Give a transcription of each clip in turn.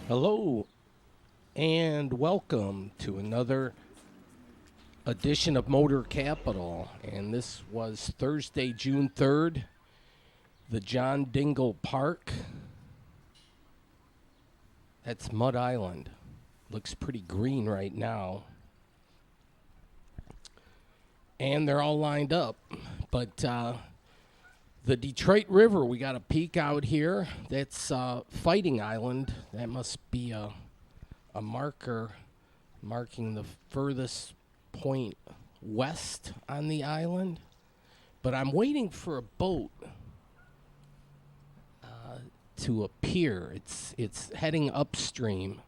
Hello and welcome to another edition of Motor Capital. And this was Thursday, June 3rd, the John Dingell Park. That's Mud Island. Looks pretty green right now. And they're all lined up. But the Detroit River, we got a peak out here. That's Fighting Island. That must be a marker marking the furthest point west on the island. But I'm waiting for a boat to appear. It's heading upstream.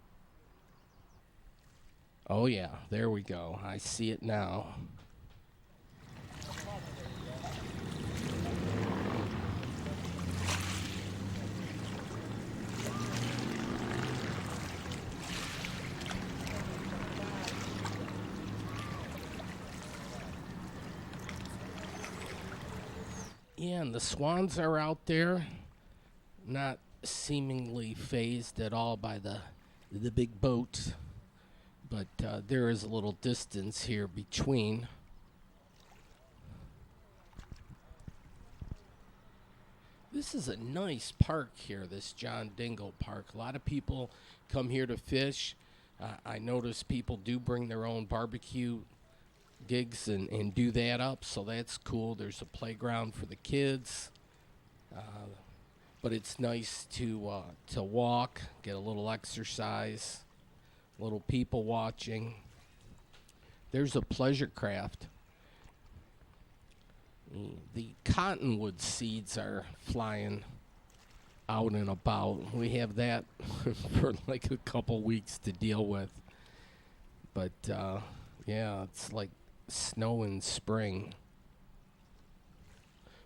Oh yeah, there we go. I see it now. Yeah, and the swans are out there, not seemingly phased at all by the big boat, but there is a little distance here between. This is a nice park here, this John Dingell Park. A lot of people come here to fish. I notice people do bring their own barbecue gigs and do that up, so that's cool. There's a playground for the kids, but it's nice to walk, get a little exercise, a little people watching. There's a pleasure craft. The cottonwood seeds are flying out and about. We have that for like a couple weeks to deal with, but yeah, it's like snow in spring.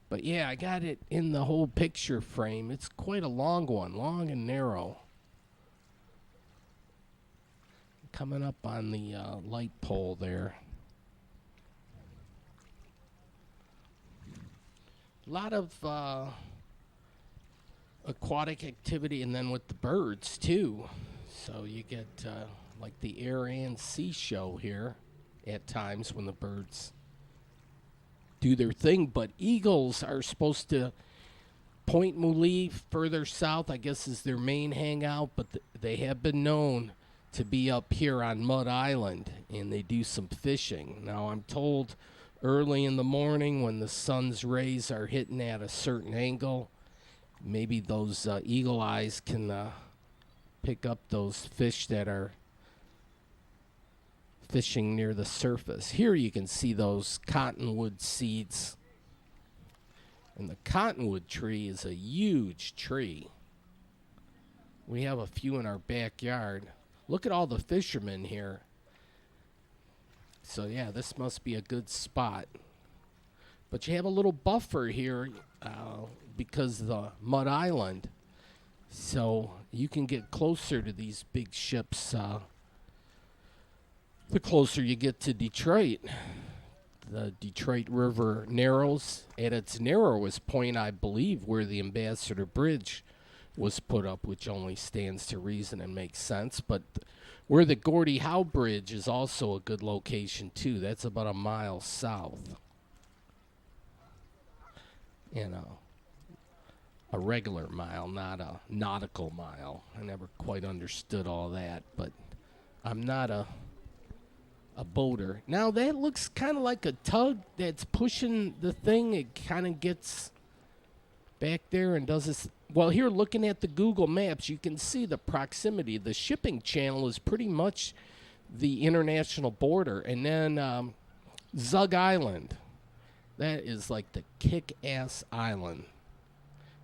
But yeah, I got it in the whole picture frame. It's quite a long one, long and narrow. Coming up on the light pole there. A lot of aquatic activity, and then with the birds too. So you get like the air and sea show here at times when the birds do their thing. But eagles are supposed to Point Mouly further south, I guess, is their main hangout, but they have been known to be up here on Mud Island, and they do some fishing. Now, I'm told early in the morning when the sun's rays are hitting at a certain angle, maybe those eagle eyes can pick up those fish that are fishing near the surface. Here you can see those cottonwood seeds. And the cottonwood tree is a huge tree. We have a few in our backyard. Look at all the fishermen here. So yeah, this must be a good spot. But you have a little buffer here because of the Mud Island. So you can get closer to these big ships the closer you get to Detroit. The Detroit River narrows at its narrowest point, I believe, where the Ambassador Bridge was put up, which only stands to reason and makes sense. But where the Gordie Howe Bridge is also a good location, too. That's about a mile south. You know, a regular mile, not a nautical mile. I never quite understood all that, but I'm not a boater. Now that looks kind of like a tug that's pushing the thing. It kind of gets back there and does this. Well, here looking at the Google Maps, you can see the proximity. The shipping channel is pretty much the international border. And then Zug Island. That is like the kick-ass island.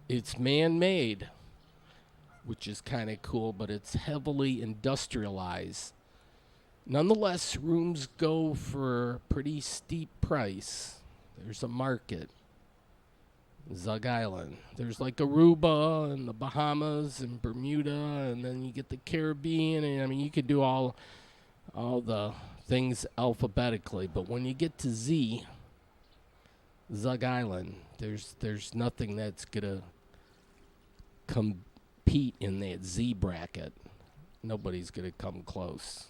It's man-made, which is kind of cool, but it's heavily industrialized. Nonetheless, rooms go for a pretty steep price. There's a market. Zug Island. There's like Aruba and the Bahamas and Bermuda, and then you get the Caribbean, and I mean you could do all the things alphabetically, but when you get to Zug Island, there's nothing that's gonna compete in that Z bracket. Nobody's going to come close.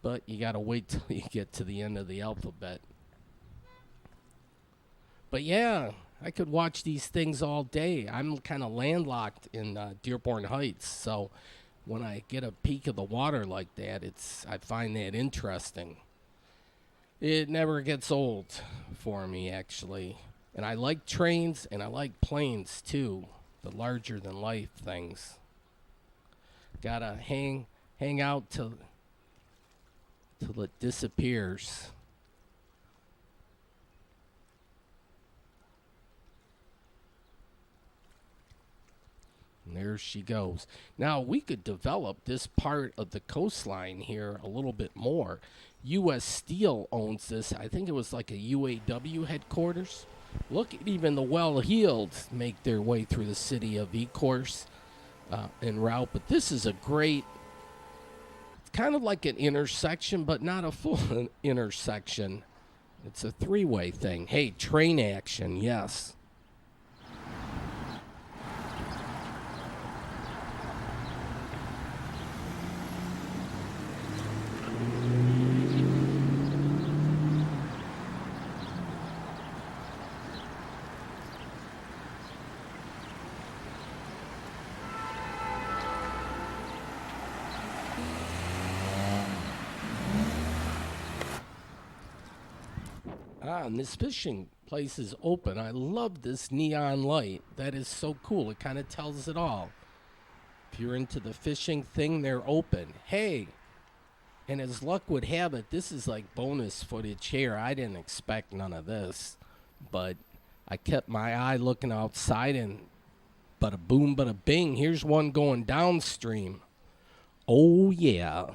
But you got to wait till you get to the end of the alphabet. But yeah, I could watch these things all day. I'm kind of landlocked in Dearborn Heights, so when I get a peek of the water like that, I find that interesting. It never gets old for me, actually. And I like trains and I like planes too, the larger than life things. Gotta hang out till it disappears. And there she goes. Now, we could develop this part of the coastline here a little bit more. U.S. Steel owns this. I think it was like a UAW headquarters. Look at even the well-heeled make their way through the city of Ecorse en route. But this is a great, it's kind of like an intersection, but not a full intersection. It's a three-way thing. Hey, train action, yes. And this fishing place is open. I love this neon light. That is so cool. It kind of tells it all. If you're into the fishing thing, they're open. Hey, and as luck would have it, this is like bonus footage here. I didn't expect none of this, but I kept my eye looking outside, and bada boom, bada bing. Here's one going downstream. Oh, yeah.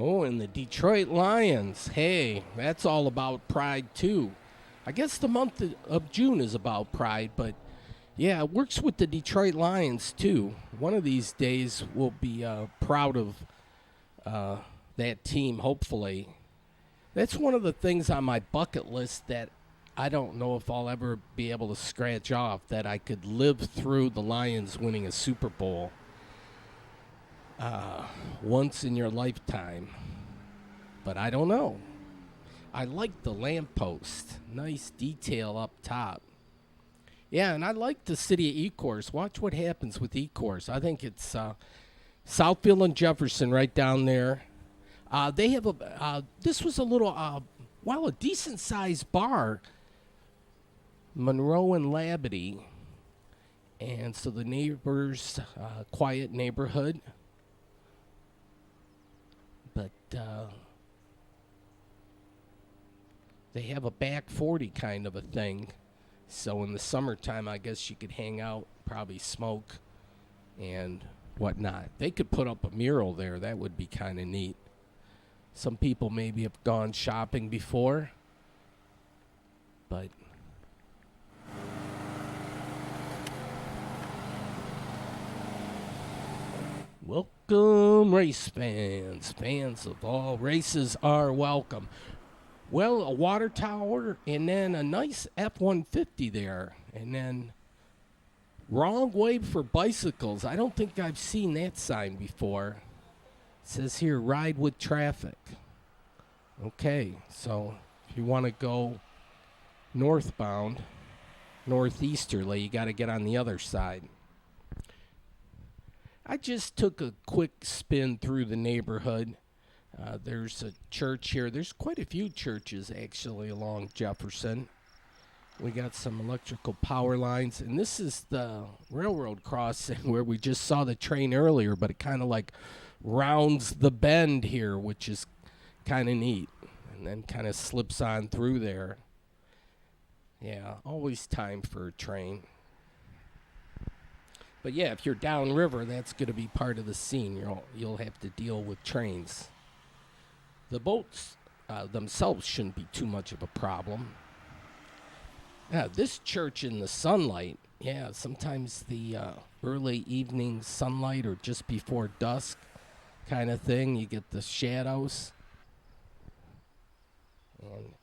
Oh, and the Detroit Lions. Hey, that's all about pride, too. I guess the month of June is about pride, but yeah, it works with the Detroit Lions, too. One of these days we'll be proud of that team, hopefully. That's one of the things on my bucket list that I don't know if I'll ever be able to scratch off, that I could live through the Lions winning a Super Bowl. Once in your lifetime. But I don't know. I like the lamppost. Nice detail up top. Yeah, and I like the city of Ecorse. Watch what happens with Ecorse. I think it's Southfield and Jefferson right down there. They have this was a little, a decent-sized bar. Monroe and Labadie. And so the neighbors, quiet neighborhood. But they have a back 40 kind of a thing. So in the summertime, I guess you could hang out, probably smoke and whatnot. They could put up a mural there. That would be kind of neat. Some people maybe have gone shopping before. But welcome, race fans. Fans of all races are welcome. Well, a water tower and then a nice F-150 there. And then wrong way for bicycles. I don't think I've seen that sign before. It says here, ride with traffic. Okay, so if you want to go northbound, northeasterly, you got to get on the other side. I just took a quick spin through the neighborhood. There's a church here. There's quite a few churches, actually, along Jefferson. We got some electrical power lines. And this is the railroad crossing where we just saw the train earlier, but it kind of like rounds the bend here, which is kind of neat. And then kind of slips on through there. Yeah, always time for a train. But yeah, if you're downriver, that's going to be part of the scene. You'll have to deal with trains. The boats themselves shouldn't be too much of a problem. Yeah, this church in the sunlight. Yeah, sometimes the early evening sunlight or just before dusk kind of thing. You get the shadows. And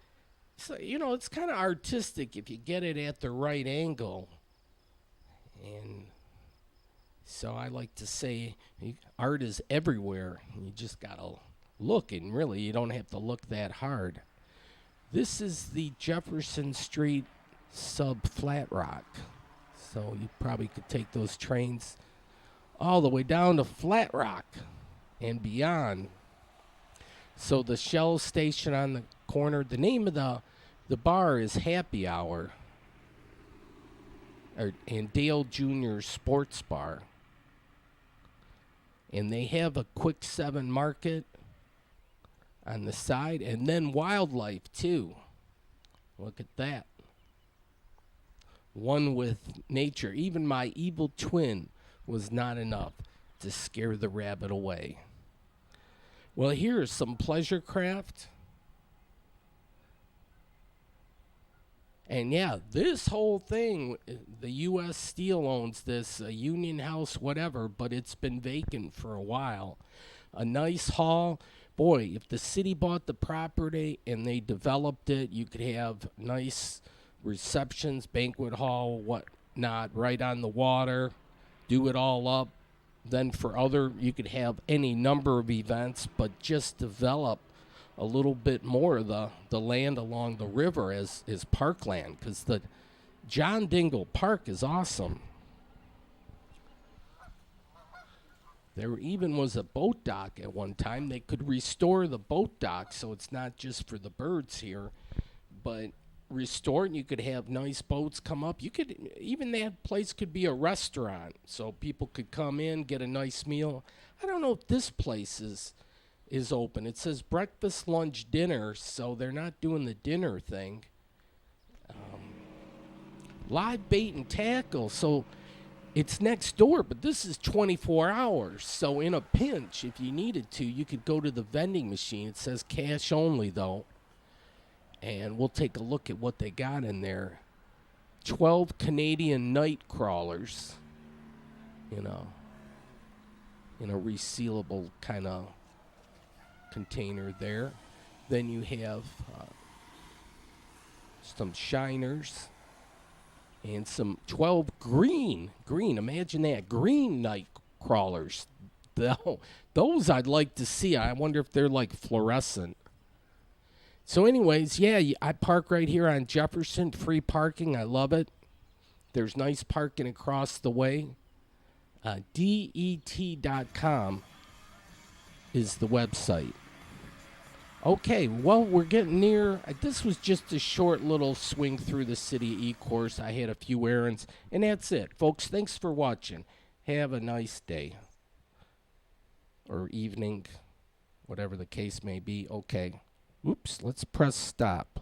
so, it's kind of artistic if you get it at the right angle. And so I like to say art is everywhere. You just got to look, and really, you don't have to look that hard. This is the Jefferson Street sub Flat Rock. So you probably could take those trains all the way down to Flat Rock and beyond. So the Shell station on the corner, the name of the bar is Happy Hour, and Dale Jr. Sports Bar. And they have a quick 7 market on the side, and then wildlife too. Look at that. One with nature. Even my evil twin was not enough to scare the rabbit away. Well, here's some pleasure craft. And yeah, this whole thing, the U.S. Steel owns this, Union House, whatever, but it's been vacant for a while. A nice hall. Boy, if the city bought the property and they developed it, you could have nice receptions, banquet hall, whatnot, right on the water, do it all up. Then you could have any number of events, but just develop a little bit more of the land along the river as parkland, because the John Dingell Park is awesome. There even was a boat dock at one time. They could restore the boat dock so it's not just for the birds here, but restore it, and you could have nice boats come up. That place could be a restaurant, so people could come in, get a nice meal. I don't know if this place is open. It says breakfast, lunch, dinner, so they're not doing the dinner thing. Live bait and tackle, so it's next door, but this is 24 hours. So in a pinch, if you needed to, you could go to the vending machine. It says cash only, though. And we'll take a look at what they got in there. 12 Canadian night crawlers, in a resealable kind of container there. Then you have some shiners and some 12 green, imagine that, green night crawlers. Those I'd like to see. I wonder if they're like fluorescent. So anyways, yeah, I park right here on Jefferson, free parking. I love it. There's nice parking across the way. DET.com is the website. Okay, well, we're getting near. This was just a short little swing through the city of Ecorse. I had a few errands, and that's it. Folks, thanks for watching. Have a nice day. Or evening, whatever the case may be. Okay. Oops, let's press stop.